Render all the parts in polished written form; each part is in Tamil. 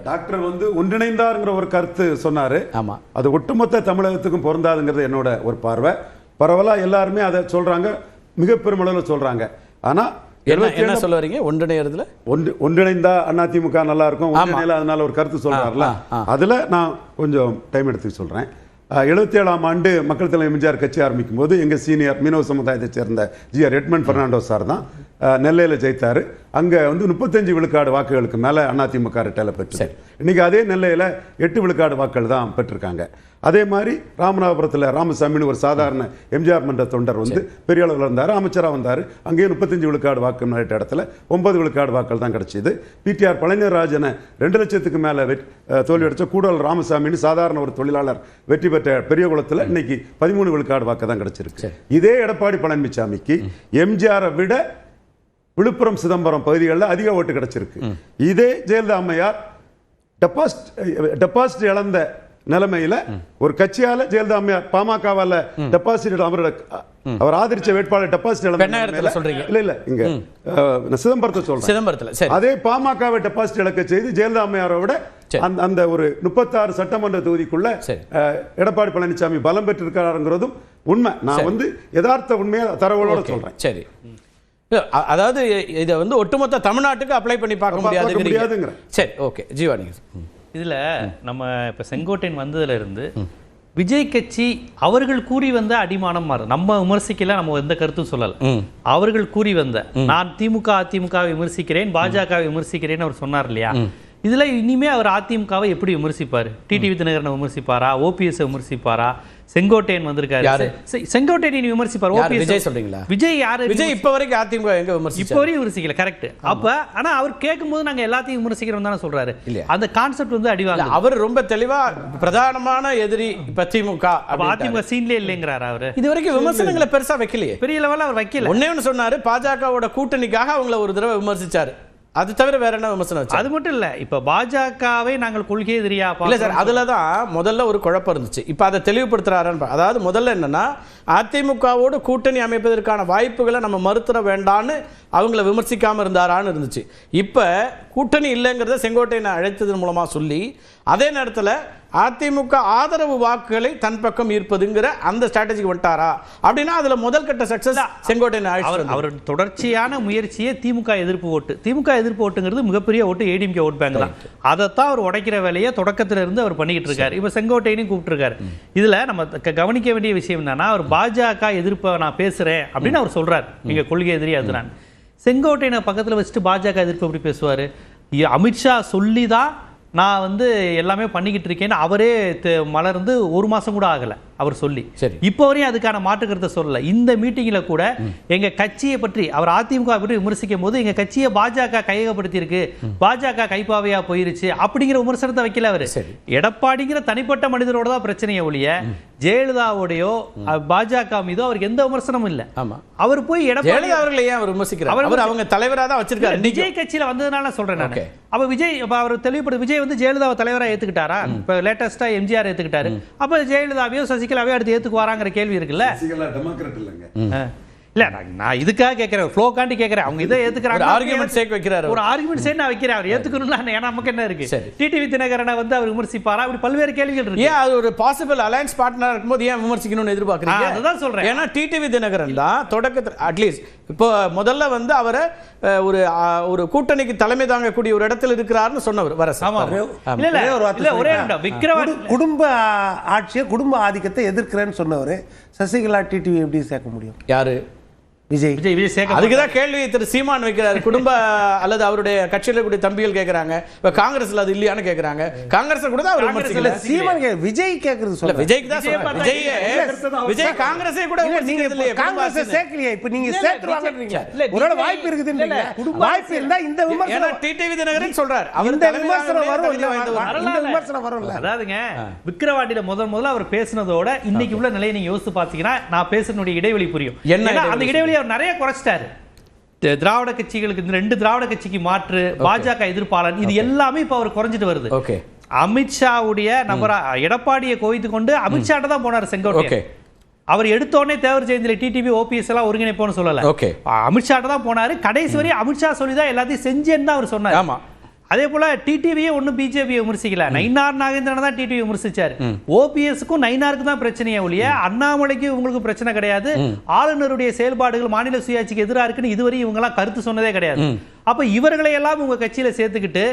டாக்டர் வந்து ஒன்றிணைந்தாருங்கிற ஒரு கருத்து சொன்னாரு. ஆமா, அது ஒட்டுமொத்த தமிழகத்துக்கும் பொருந்தாதுங்கிறது என்னோட ஒரு பார்வை. பரவலா எல்லாருமே அதை சொல்றாங்க, மிக பெருமளவில் சொல்றாங்க. ஆனா என்ன சொல்ல வரீங்க? ஒன்றிணைந்தா அதிமுக நல்லா இருக்கும், அதனால ஒரு கருத்து சொல்றாருல, அதுல நான் கொஞ்சம் டைம் எடுத்து சொல்றேன். 77ஆம் ஆண்டு மக்கள் தலைவர் எம்ஜிஆர் கட்சி ஆரம்பிக்கும் போது எங்க சீனியர் மீனவ சமுதாயத்தை சேர்ந்த ஜிஆர் எட்மண்ட் பெர்னாண்டோ சார் தான் நெல்லையில் ஜெயித்தாரு. அங்கே வந்து 35 விழுக்காடு வாக்குகளுக்கு மேலே அதிமுக ரெட்டையில பெற்று, இன்னைக்கு அதே நெல்லையில் 8 விழுக்காடு வாக்குகள் தான் பெற்றிருக்காங்க. அதே மாதிரி ராமநாதபுரத்தில் ராமசாமின்னு ஒரு சாதாரண எம்ஜிஆர் மன்ற தொண்டர் வந்து பெரிய அளவில் இருந்தார், அமைச்சராக வந்தார். அங்கேயும் 35 விழுக்காடு வாக்கு நிறைய இடத்துல 9 விழுக்காடு வாக்கள் தான் கிடைச்சிது. பிடிஆர் பழனிராஜனை 2 லட்சத்துக்கு மேலே தோல்வி அடைச்ச கூடல் ராமசாமின்னு சாதாரண ஒரு தொழிலாளர் வெற்றி பெற்ற பெரிய குளத்தில் இன்னைக்கு 13 விழுக்காடு வாக்கு தான் கிடைச்சிருக்கு. இதே எடப்பாடி பழனிசாமிக்கு எம்ஜிஆரை விட விழுப்புரம் சிதம்பரம் பகுதிகளில் அதிக ஓட்டு கிடைச்சிருக்கு. இதே ஜெயலலிதா அம்மையார் டெபாசிட் இழந்த நிலைமையில ஒரு கட்சியால ஜெயலலிதா அம்மையார் பாமகவால டெபாசிட் அவர் ஆதரிச்ச வேட்பாளர் டெபாசிட் இல்ல இங்க சிதம்பரத்தை சொல்றேன். அதே பாமகவை டெபாசிட் இழக்க செய்து ஜெயலலிதா அம்மையாரை விட அந்த ஒரு 36 சட்டமன்ற தொகுதிக்குள்ள எடப்பாடி பழனிசாமி பலம் பெற்றிருக்கிறாருங்கிறதும் உண்மை. நான் வந்து யதார்த்த உண்மையை தரவோட சொல்றேன். சரி, அதாவது இதை வந்து ஒட்டுமொத்த தமிழ்நாட்டுக்கு அப்ளை பண்ணி பார்க்க முடியாதுங்கிற. சரி, ஓகே ஜீவா, நீங்க இதுல நம்ம இப்ப செங்கோட்டையன் வந்ததுல இருந்து விஜய் கட்சி அவர்கள் கூறி வந்த அடிமானம் மாறும். நம்ம விமர்சிக்கல, நம்ம எந்த கருத்தும் சொல்லல. அவர்கள் கூறி வந்த, நான் திமுக அதிமுகவை விமர்சிக்கிறேன், பாஜகவை விமர்சிக்கிறேன்னு அவர் சொன்னார் இல்லையா? இதுல இனிமே அவர் அதிமுகவை எப்படி விமர்சிப்பாரு? டிடிவி தினகரனை விமர்சிப்பாரா? ஓபிஎஸ் விமர்சிப்பாரா? செங்கோட்டையன் வந்திருக்காரு, செங்கோட்டையன் விமர்சிப்பார். விஜய் சொல்றீங்களா? விஜய் யாரு? விஜய் இப்ப வரைக்கும் அதிமுக எங்க விமர்சிச்சாரு? இப்ப வரைக்கும் விமர்சிக்கல, கரெக்ட். அப்ப ஆனா அவர் கேட்கும்போது நாங்க எல்லாத்தையும் விமர்சிக்கிறோம் தானே சொல்றாரு. அந்த கான்செப்ட் வந்து அடிவாங்க. அவர் ரொம்ப தெளிவா பிரதானமான எதிரி இப்ப திமுக, அதிமுக சீன்ல இல்லைங்கிறாரு. அவரு இது வரைக்கும் விமர்சனங்களை பெருசா வைக்கலையே, பெரிய லெவல்ல அவர் வைக்கல. ஒண்ணே சொன்னாரு, பாஜகவோட கூட்டணிக்காக அவங்கள ஒரு தடவை விமர்சிச்சாரு. அது தவிர வேற என்ன விமர்சனம்? அது மட்டும் இல்ல, இப்ப பாஜகவை நாங்கள் கொள்கை எதிரியா இல்ல சார், அதுலதான் முதல்ல ஒரு குழப்பம் இருந்துச்சு. இப்ப அதை தெளிவுபடுத்துறாரு. அதாவது முதல்ல என்னன்னா, அதிமுகவோடு கூட்டணி அமைப்பதற்கான வாய்ப்புகளை நம்ம மறுத்தர வேண்டான்னு அவங்கள விமர்சிக்காம இருந்தாரான்னு இருந்துச்சு. இப்ப கூட்டணி இல்லைங்கிறத செங்கோட்டையனை அழைத்ததன் மூலமா சொல்லி, அதே நேரத்தில் அதிமுக ஆதரவு வாக்குகளை தன் பக்கம் ஈர்ப்பதுங்கிற அந்த ஸ்ட்ராட்டஜிக்கு வந்துட்டாரா அப்படின்னா அதுல முதல் கட்ட சக்சஸ் செங்கோட்டையன். அவர் தொடர்ச்சியான முயற்சியே திமுக எதிர்ப்பு ஓட்டு. திமுக எதிர்ப்பு ஓட்டுங்கிறது மிகப்பெரிய ஓட்டு, ஏடிஎம்கே ஓட் பேங்க் தான். அதைத்தான் அவர் உடைக்கிற வேலையை தொடக்கத்துல இருந்து அவர் பண்ணிக்கிட்டு இருக்காரு. இப்ப செங்கோட்டையனையும் கூப்பிட்டுருக்காரு. இதுல நம்ம கவனிக்க வேண்டிய விஷயம் என்னன்னா, அவர் பாஜக எதிர்ப்பை நான் பேசுறேன் அப்படின்னு அவர் சொல்றாரு, நீங்க கொள்கை எதிரி அதுதான். செங்கோட்டையனை பக்கத்துல வச்சுட்டு பாஜக எதிர்ப்பு எப்படி பேசுவாரு? அமித்ஷா சொல்லிதான் நான் வந்து எல்லாமே பண்ணிக்கிட்டு இருக்கேன்னு அவரே மலர்ந்து 1 மாசம் கூட ஆகல அவர் சொல்லி. இப்போ வரையும் அதுக்கான மாற்று கருத்தை சொல்லல. இந்த மீட்டிங்ல கூட எங்க கட்சியை பற்றி அவர் அதிமுக பற்றி விமர்சிக்கும் போது எங்க கட்சியை பாஜக கையகப்படுத்தி இருக்கு, பாஜக கைப்பாவையா போயிருச்சு அப்படிங்கிற விமர்சனத்தை வைக்கல. அவரு எடப்பாடிங்கிற தனிப்பட்ட மனிதரோட தான் பிரச்சனையை ஒழிய ஜெயலலிதாவோடையோ பாஜக மீதோ அவருக்கு எந்த விமர்சனமும் இல்ல. அவர் போய் எடப்பாடி அவர்களை ஏன் அவர் விமர்சிக்கிறார்? அவர் அவங்க தலைவராக தான் வச்சிருக்காரு. விஜய் கட்சியில வந்ததுனால சொல்றேன் நான். அப்ப விஜய் அவர் தெளிவுபடுத்த, விஜய் வந்து ஜெயலலிதாவை தலைவராக ஏத்துக்கிட்டாரா? இப்ப லேட்டஸ்டா எம்ஜிஆர் ஏத்துக்கிட்டாரு. அப்ப ஜெயலலிதாவையோ சசிகலாவே அடுத்து ஏத்துக்குவாராங்கிற கேள்வி இருக்குல்ல. டெமோக்ராட் இல்லங்க. இல்ல நான் இதுக்காக கேட்கிறேன், ஃப்ளோ காண்டி கேட்கிறேன். அவங்க இதை ஏத்துக்கிறாங்க, ஆர்குமெண்ட் சேக் வைக்கிறாரு. ஒரு ஆர்குமெண்ட் சேக் நான் வைக்கிறேன். அவர் ஏத்துக்கணும்னா நமக்கு என்ன இருக்கு? டிடிவி தினகரனை வந்து அவர் விமர்சிப்பாரா? அப்படி பல்வேறு கேள்விகள் இருக்கு. ஏன் அது ஒரு பாசிபிள் அலையன்ஸ் பார்ட்னர் இருக்கும்போது ஏன் விமர்சிக்கணும்னு எதிர்பார்க்கறீங்க? அதுதான் சொல்றேன். ஏன்னா டிடிவி தினகரன் தான் தொடக்கத்தில் அட்லீஸ்ட் இப்போ முதல்ல வந்து அவரை ஒரு கூட்டணிக்கு தலைமை தாங்கக்கூடிய ஒரு இடத்துல இருக்கிறாருன்னு சொன்னவர் வர. குடும்ப ஆட்சியை, குடும்ப ஆதிக்கத்தை எதிர்க்கிறேன்னு சொன்னவர் சசிகலா டிடிவி எப்படி சேர்க்க முடியும்? யாரு? விஜய். அதுக்குதான் கேள்வி திரு சீமான் வைக்கிறார். குடும்ப அல்லது அவருடைய கட்சியில கூடிய தம்பிகள் கேட்கறாங்க, இப்ப காங்கிரஸ்ல அது இல்லையான்னு கேட்கறாங்க. காங்கிரஸ் கூட தான் அவர் விமர்சிக்கல. சீமான் விஜய் கேக்குறது சொல்ல, விஜய்க்கு தான் சொல்றேன். விஜய் காங்கிரஸே கூட நீங்க காங்கிரஸ் சேர்க்கலையே, இப்ப நீங்க சேர்த்துவாங்கன்றீங்க. ஒருவேள வாய்ப்பு இருக்குதுன்றீங்க. வாய்ப்பு இருந்தா இந்த விமர்சனம் டிடிவி தினகரன் சொல்றார். இந்த விமர்சனம் வரும் இல்ல, இந்த விமர்சனம் வரும் இல்ல. அதாவதுங்க விக்கிரவாண்டியில முதல்ல அவர் பேசினதோட இன்னைக்கு உள்ள நிலையை நீங்க யோசிச்சு பாத்தீங்கன்னா நான் பேசுறதுடைய இடைவெளி புரியும். அந்த இடைவெளி அவர் நிறைய குறைச்சிட்டாரு. திராவிட கட்சிகளுக்கு 2 திராவிட கட்சிக்கு மாற்று, பாஜக எதிர்ப்பாளன், இது எல்லாமே இப்ப அவர் குறைஞ்சிட்டு வருது. அமித்ஷாவுடைய நபரா எடப்பாடியை கோவித்து கொண்டு அமித்ஷா தான் போனார் செங்கோட்டையன். அவர் எடுத்தோடனே தேவர் ஜெயந்தில டிடிவி ஓபிஎஸ் எல்லாம் ஒருங்கிணைப்போன்னு சொல்லல, அமித்ஷா தான் போனாரு. கடைசி வரை அமித்ஷா சொல்லிதான் எல்லாத்தையும் செஞ்சேன்னு தான் அவர் சொன்னார். அதே போல டிடிவியே ஒன்றும் பிஜேபியை விமர்சிக்கல, நயினார் நாகேந்திரன் தான் டிடிவி விமர்சிச்சாரு. ஓபிஎஸ்க்கும் நயினாருக்கு தான் பிரச்சனையே ஒழிய அண்ணாமலைக்கு உங்களுக்கு பிரச்சனை கிடையாது. ஆளுநருடைய செயல்பாடுகள் மாநில சுயாட்சிக்கு எதிராக இருக்குன்னு இதுவரை இவங்க எல்லாம் கருத்து சொன்னதே கிடையாது. அப்ப இவர்களை எல்லாம் உங்க கட்சியில சேர்த்துக்கிட்டு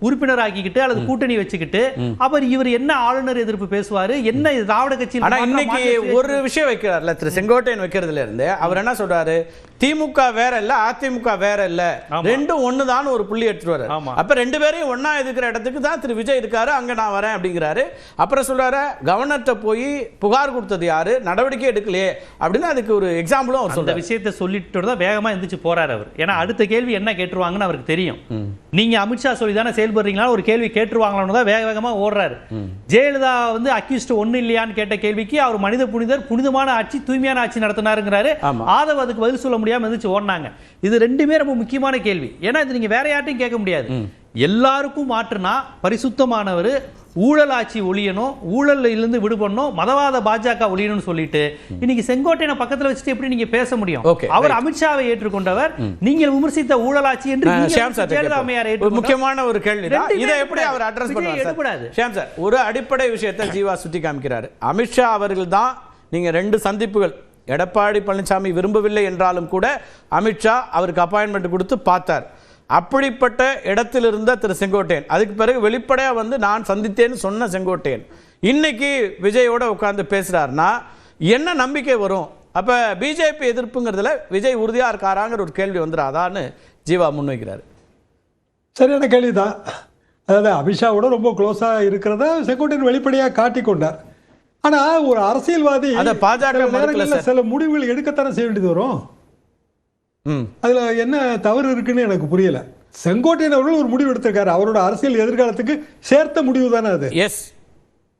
உறுப்பினர் ஆக்கிக்கிட்டு அல்லது கூட்டணி வச்சுக்கிட்டு அப்புறம் இவர் என்ன ஆளுநர் எதிர்ப்பு பேசுவாரு, என்ன திராவிட கட்சியில். ஆனா இன்னைக்கு ஒரு விஷயம் வைக்கிறார்ல திரு செங்கோட்டையன் வைக்கிறதுல இருந்து அவர் என்ன சொல்றாரு, திமுக வேற இல்ல அதிமுக வேற இல்ல, ரெண்டும் ஒண்ணுதான் ஒரு புள்ளி எடுத்துட்டு வர. அப்ப ரெண்டு பேரையும் ஒன்னா எதுக்குற இடத்துக்கு தான் திரு விஜய் இருக்காரு, அங்க நான் வரேன் அப்படிங்கிறாரு. அப்புறம் சொல்றாரு கவர்னர்ட்ட போய் புகார் கொடுத்தது யாரு, நடவடிக்கை எடுக்கலையே அப்படின்னு அதுக்கு ஒரு எக்ஸாம்பிளும் அவர் சொல்ற விஷயத்தை சொல்லிட்டு தான் வேகமா எந்திரிச்சு போறாரு அவர். ஏன்னா அடுத்த கேள்வி என்ன கேட்டுருவாங்கன்னு அவருக்கு தெரியும். நீங்க அமித்ஷா சொல்லி தானே செயல்படுறீங்களா ஒரு கேள்வி கேட்டுருவாங்களான்னு தான் வேக வேகமா ஓடுறாரு. ஜெயலலிதா வந்து அக்யூஸ்ட் ஒண்ணு இல்லையான்னு கேட்ட கேள்விக்கு அவர் மனித புனிதர், புனிதமான ஆட்சி, தூய்மையான ஆட்சி நடத்தினாருங்கிறாரு. ஆதவ அதுக்கு பதில் சொல்ல முடியாம எந்திரிச்சு ஓடினாங்க. இது ரெண்டுமே ரொம்ப முக்கியமான கேள்வி. ஏன்னா இது நீங்க வேற யார்ட்டையும் கேட்க முடியாது. எல்லாருக்கும் மாற்றுனா பரிசுத்தமானவர், ஊழல் ஆட்சி ஒழியணும், ஊழல்ல இருந்து விடுபடணும், மதவாத பாஜக ஒழியணும்னு சொல்லிட்டு இன்னைக்கு செங்கோட்டையனை பக்கத்துல வச்சுட்டு எப்படி நீங்க பேச முடியும்? அவர் அமித்ஷாவை ஏற்றுக்கொண்டவர், நீங்கள் விமர்சித்த ஊழல் ஆட்சி என்று முக்கியமான ஒரு கேள்வி. இதை எப்படி அவர் அட்ரஸ் பண்ணுவார்? ஷியாம் சார், ஒரு அடிப்படை விஷயத்தை ஜீவா சுட்டி காமிக்கிறாரு. அமித்ஷா அவர்கள் தான் நீங்க ரெண்டு சந்திப்புகள் எடப்பாடி பழனிசாமி விரும்பவில்லை என்றாலும் கூட அமித்ஷா அவருக்கு அப்பாயின்மெண்ட் கொடுத்து பார்த்தார். அப்படிப்பட்ட இடத்தில் இருந்த திரு செங்கோட்டையன் அதுக்கு பிறகு வெளிப்படையா வந்து நான் சந்தித்தேன்னு சொன்ன செங்கோட்டையன் இன்னைக்கு விஜயோட உட்கார்ந்து பேசுறாருன்னா என்ன நம்பிக்கை வரும்? அப்ப பிஜேபி எதிர்ப்புங்கிறதுல விஜய் உறுதியா இருக்காராங்கிற ஒரு கேள்வி வந்துடாதான்னு ஜீவா முன்வைக்கிறாரு. சரியான கேள்விதான். அதாவது அமித்ஷாவோட ரொம்ப க்ளோஸா இருக்கிறத செங்கோட்டையன் வெளிப்படையா காட்டிக்கொண்டார். ஆனா ஒரு அரசியல்வாதி சில முடிவுகள் எடுக்கத்தானே செய்ய வேண்டியது வரும். அதுல என்ன தவறு இருக்குன்னு எனக்கு புரியல. செங்கோட்டையன் அவர்கள் ஒரு முடிவு எடுத்திருக்காரு, அவரோட அரசியல் எதிர்காலத்துக்கு சேர்த்த முடிவு தானே அது. எஸ்.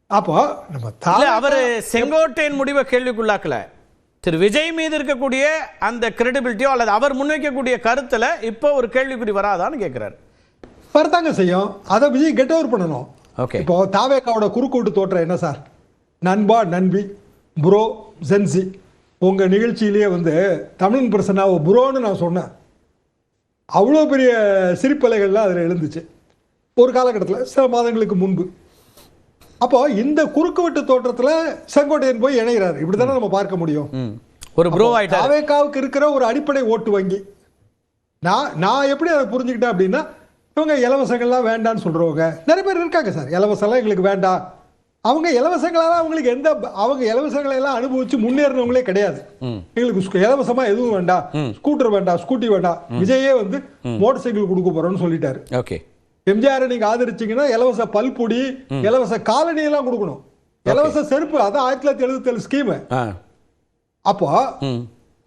அப்போ நம்ம அவரு செங்கோட்டையன் முடிவை கேள்விக்குள்ளாக்கல, திரு விஜய் மீது இருக்கக்கூடிய அந்த கிரெடிபிலிட்டியோ அல்லது அவர் முன்வைக்கக்கூடிய கருத்துல இப்போ ஒரு கேள்விக்குறி வராதான்னு கேட்கிறாரு. வரத்தாங்க செய்யும். அதை விஜய் கெட் ஓவர் பண்ணணும். இப்போ தாவேக்காவோட குறுக்கூட்டு தோற்றம் என்ன சார்? நண்பா, நண்பி, புரோ, ஜென்சி. உங்க நிகழ்ச்சியிலேயே வந்து தமிழன் பிரசன்னாவை புரோன்னு நான் சொன்னேன். அவ்வளோ பெரிய சிரிப்பலைகள்லாம் அதில் எழுந்துச்சு ஒரு காலகட்டத்தில், சில மாதங்களுக்கு முன்பு. அப்போ இந்த குறுக்குவெட்டு தோற்றத்தில் செங்கோட்டையன் போய் இணைகிறார். இப்படி தானே நம்ம பார்க்க முடியும். ஒரு தாவேக்காவுக்கு இருக்கிற ஒரு அடிப்படை ஓட்டு வங்கி. நான் எப்படி அதை புரிஞ்சுக்கிட்டேன் அப்படின்னா, இவங்க இலவசங்கள்லாம் வேண்டான்னு சொல்றவங்க நிறைய பேர் இருக்காங்க சார். இலவசம்லாம் எங்களுக்கு வேண்டாம். அவங்க இலவசங்களால அவங்களுக்கு அவங்க இலவசங்களை எல்லாம் அனுபவிச்சு முன்னேறினவங்களே கிடையாது. எங்களுக்கு இலவசமா எதுவும் வேண்டாம், ஸ்கூட்டர் வேண்டாம், ஸ்கூட்டி வேண்டாம். விஜயே வந்து மோட்டார் சைக்கிள் கொடுக்க போறோம்னு சொல்லிட்டாரு. எம்ஜிஆர் நீங்க ஆதரிச்சீங்கன்னா இலவச பல்பொடி, இலவச காலனி எல்லாம் கொடுக்கணும், இலவச செருப்பு. அதான் 1977 ஸ்கீம். அப்போ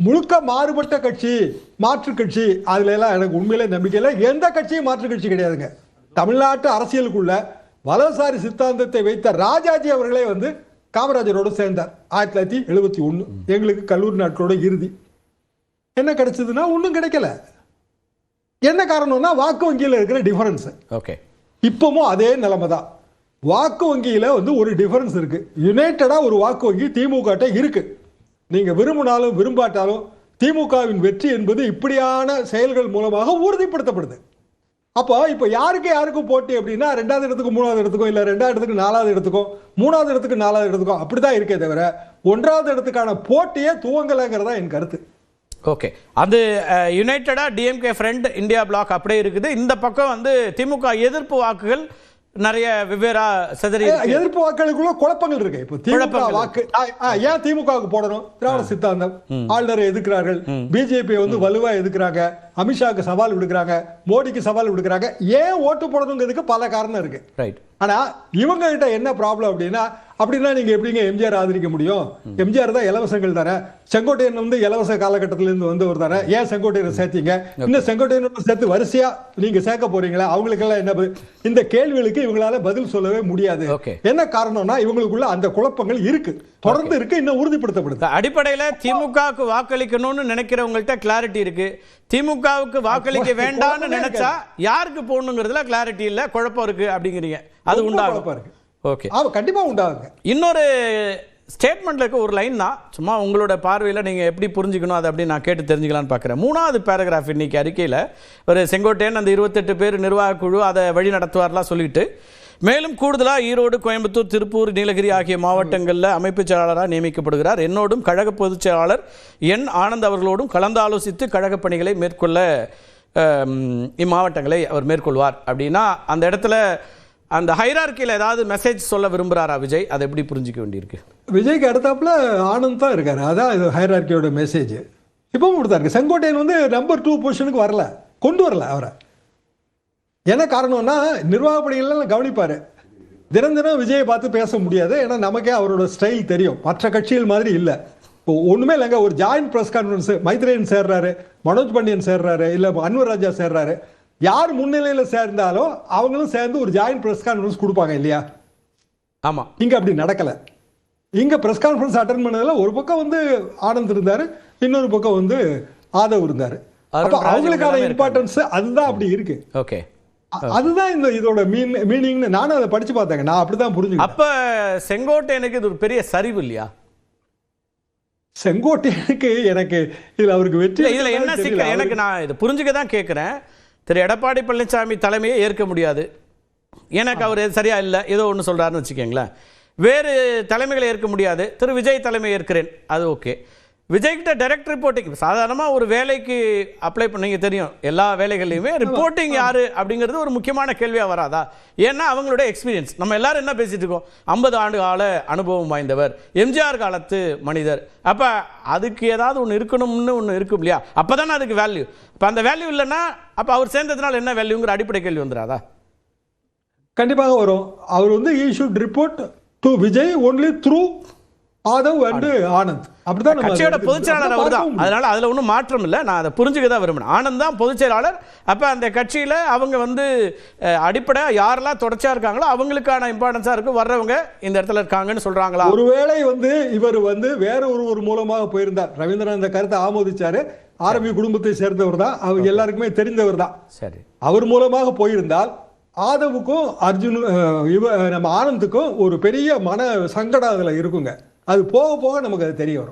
முழுக்க மாறுபட்ட கட்சி, மாற்று கட்சி, அதுல எல்லாம் எனக்கு உண்மையிலே நம்பிக்கை இல்லை. எந்த கட்சியும் மாற்று கட்சி கிடையாதுங்க. தமிழ்நாட்டு அரசியலுக்குள்ள வலதுசாரி சித்தாந்தத்தை வைத்த ராஜாஜி அவர்களே வந்து காமராஜரோடு சேர்ந்தார் 1971. எங்களுக்கு கல்லூரி நாட்களோட இறுதி. என்ன கிடைச்சதுன்னா ஒன்றும் கிடைக்கல. என்ன காரணம்னா வாக்கு வங்கியில் இருக்கிற டிஃபரன்ஸ். இப்பவும் அதே நிலைமை தான். வாக்கு வங்கியில வந்து ஒரு டிஃபரன்ஸ் இருக்கு. யுனைடடா ஒரு வாக்கு வங்கி திமுக இருக்கு. நீங்க விரும்பினாலும் விரும்பாட்டாலும் திமுகவின் வெற்றி என்பது இப்படியான செயல்கள் மூலமாக உறுதிப்படுத்தப்படுது. அப்போ இப்போ யாருக்கும் போட்டி அப்படின்னா 2வது இடத்துக்கு 3வது இடத்துக்கும், இல்லை 2வது இடத்துக்கு 4வது இடத்துக்கும், 3வது இடத்துக்கு 4வது இடத்துக்கும் அப்படிதான் இருக்கே தவிர 1வது இடத்துக்கான போட்டியே துவங்கலைங்கிறதா என் கருத்து. ஓகே, அது யுனைடடா டிஎம்கே ஃப்ரண்ட் இந்தியா பிளாக் அப்படியே இருக்குது. இந்த பக்கம் வந்து திமுக எதிர்ப்பு வாக்குகள் நிறைய வெவ்வேறா சிதறி எதிர்ப்பு வாக்குகளுக்குள்ள குழப்பங்கள் இருக்கு. இப்போ திமுக வாக்கு ஏன் திமுகவுக்கு போடணும்? திராவிட சித்தாந்தம், ஆளுநரை எதிர்க்கிறார்கள், பிஜேபி வந்து வலுவா எதிர்க்கிறாங்க, அமித்ஷாக்கு சவால் விடுக்கிறாங்க, மோடிக்கு சவால் விடுக்கிறாங்க. ஏன் ஓட்டு போடணுங்கிறதுக்கு பல காரணம் இருக்கு. ஆனா இவங்க கிட்ட என்ன ப்ராப்ளம் அப்படின்னா நீங்க எப்படிங்க எம்ஜிஆர் ஆதரிக்க முடியும்? எம்ஜிஆர் தான் இலவசங்கள் தானே. செங்கோட்டையன் வந்து இலவச காலகட்டத்திலிருந்து வந்தவர் தானே. ஏன் செங்கோட்டையனை சேர்த்தீங்க? இன்னும் செங்கோட்டையன் சேர்த்து வரிசையா நீங்க சேர்க்க போறீங்களா? அவங்களுக்கு எல்லாம் என்ன? இந்த கேள்விகளுக்கு இவங்களால பதில் சொல்லவே முடியாது. என்ன காரணம்னா இவங்களுக்குள்ள அந்த குழப்பங்கள் இருக்கு, தொடர்ந்து இருக்கு, இன்னும் உறுதிப்படுத்தப்படுது. அடிப்படையில திமுகவுக்கு வாக்களிக்கணும்னு நினைக்கிறவங்கள்ட்ட கிளாரிட்டி இருக்கு. திமுகவுக்கு வாக்களிக்க வேண்டாம்னு நினைச்சா யாருக்கு போடணுங்கிறதுல கிளாரிட்டி இல்ல, குழப்பம் இருக்கு அப்படிங்கிறீங்க. அது உண்டாகும். ஓகே, கண்டிப்பா உண்டாகுங்க. இன்னொரு ஸ்டேட்மெண்ட்டில் இருக்க ஒரு லைன் தான், சும்மா உங்களோட பார்வையில் நீங்கள் எப்படி புரிஞ்சுக்கணும் அதை அப்படி நான் கேட்டு தெரிஞ்சுக்கலான்னு பார்க்குறேன். 3வது பேராகிராஃப் இன்னைக்கு அறிக்கையில் ஒரு செங்கோட்டையன் அந்த 28 பேர் நிர்வாக குழு அதை வழி நடத்துவார்லாம் சொல்லிட்டு, மேலும் கூடுதலாக ஈரோடு, கோயம்புத்தூர், திருப்பூர், நீலகிரி ஆகிய மாவட்டங்களில் அமைப்பு செயலாளராக நியமிக்கப்படுகிறார். என்னோடும் கழக பொதுச் செயலாளர் என் ஆனந்த் அவர்களோடும் கலந்தாலோசித்து கழக பணிகளை மேற்கொள்ள இம்மாவட்டங்களை அவர் மேற்கொள்வார் அப்படின்னா, அந்த இடத்துல அந்த ஹைரார்க்கியில் ஏதாவது மெசேஜ் சொல்ல விரும்புகிறாரா விஜய்? அதை எப்படி புரிஞ்சிக்க வேண்டியிருக்கு? விஜய்க்கு அடுத்தாப்புல ஆனந்த் தான் இருக்காரு. அதான் இது ஹைரார்க்கியோட மெசேஜ். இப்பவும் கொடுத்தாரு. செங்கோட்டையன் வந்து நம்பர் 2 பொசிஷனுக்கு வரல, கொண்டு வரல அவரை. என்ன காரணம்னா, நிர்வாக பணிகள்லாம் கவனிப்பாரு. தினம் தினம் விஜயை பார்த்து பேச முடியாது. ஏன்னா நமக்கே அவரோட ஸ்டைல் தெரியும். மற்ற கட்சிகள் மாதிரி இல்லை. இப்போ ஒண்ணுமே இல்லைங்க, ஒரு ஜாயின்ட் பிரஸ் கான்ஃபரன்ஸ் மைத்ரேயன் சேர்றாரு, மனோஜ் பாண்டியன் சேர்றாரு, இல்ல அன்வர் ராஜா சேர்றாரு, யார் முன்னிலையில சேர்ந்தாலும் அவங்களும் சேர்ந்து ஒரு ஜாயின்ட் பிரஸ் கான்ஃபரன்ஸ் கொடுப்பாங்க இல்லையா? ஆமா, இங்க அப்படி நடக்கல. இங்க பிரஸ் கான்ஃபரன்ஸ் அட்டெண்ட் பண்ணதுல ஒரு பக்கம் வந்து ஆனந்த் இருந்தாரு, இன்னொரு பக்கம் வந்து ஆதவ் இருந்தாரு. அப்ப அவங்களுக்கான இம்பார்ட்டன்ஸ் அதுதான் அப்படி இருக்கு. ஓகே, அதுதான் இந்த இதோட மீனிங்னு நானும் அதை படிச்சு பார்த்தேங்க. நான் அப்படிதான் புரிஞ்சுக்கிட்டேன். அப்ப செங்கோட்டையனுக்கு இது ஒரு பெரிய சரிவு இல்லையா? செங்கோட்டையனுக்கு எனக்கு இதுல அவருக்கு வெற்றி இதுல என்ன சிக்கல் எனக்கு, நான் இதை புரிஞ்சுக்க தான் கேட்கிறேன். திரு எடப்பாடி பழனிசாமி தலைமையை ஏற்க முடியாது, எனக்கு அவர் சரியா இல்லை ஏதோ ஒன்று சொல்றாருன்னு வச்சுக்கோங்களேன். வேறு தலைமைகளை ஏற்க முடியாது, திரு விஜய் தலைமை ஏற்கிறேன், அது ஓகே. விஜய்கிட்ட டைரக்ட் ரிப்போர்ட்டிங், சாதாரணமாக ஒரு வேலைக்கு அப்ளை பண்ணீங்க தெரியும், எல்லா வேலைகள்லையுமே ரிப்போர்ட்டிங் யாரு அப்படிங்கிறது ஒரு முக்கியமான கேள்வியாக வராதா? ஏன்னா அவங்களோட எக்ஸ்பீரியன்ஸ், நம்ம எல்லாரும் என்ன பேசிட்டு இருக்கோம், 50 ஆண்டு கால அனுபவம் வாய்ந்தவர், எம்ஜிஆர் காலத்து மனிதர். அப்போ அதுக்கு ஏதாவது ஒன்று இருக்கணும்னு ஒன்று இருக்கும் இல்லையா? அப்போ தானே அதுக்கு வேல்யூ. இப்போ அந்த வேல்யூ இல்லைன்னா அப்போ அவர் சேர்ந்ததுனால என்ன வேல்யூங்கிற அடிப்படை கேள்வி வந்துடாதா? கண்டிப்பாக வரும். அவர் வந்து he should report to Vijay only through Aadhav and Anand. அப்படிதான் கட்சியோட பொதுச் செயலாளர் அவர் தான், அதனால அதுல ஒன்றும் மாற்றம் இல்லை. நான் அதை புரிஞ்சுக்க தான் விரும்பினேன். ஆனந்த் தான் பொதுச் செயலாளர். அப்ப அந்த கட்சியில அவங்க வந்து அடிப்படையா யாரெல்லாம் தொடர்ச்சியா இருக்காங்களோ அவங்களுக்கான இம்பார்ட்டன்ஸா இருக்கு, வர்றவங்க இந்த இடத்துல இருக்காங்கன்னு சொல்றாங்களா? ஒருவேளை வந்து இவர் வந்து வேற ஒரு மூலமாக போயிருந்தார். ரவீந்திரன் அந்த கருத்தை ஆமோதிச்சாரு. ஆர்மி குடும்பத்தை சேர்ந்தவர் தான், அவங்க எல்லாருக்குமே தெரிந்தவர் தான். சரி, அவர் மூலமாக போயிருந்தால் ஆதவுக்கும் அர்ஜுன் நம்ம ஆனந்துக்கும் ஒரு பெரிய மன சங்கடம் அதுல இருக்குங்க. அது போக போக நமக்கு அது தெரிய வரும்.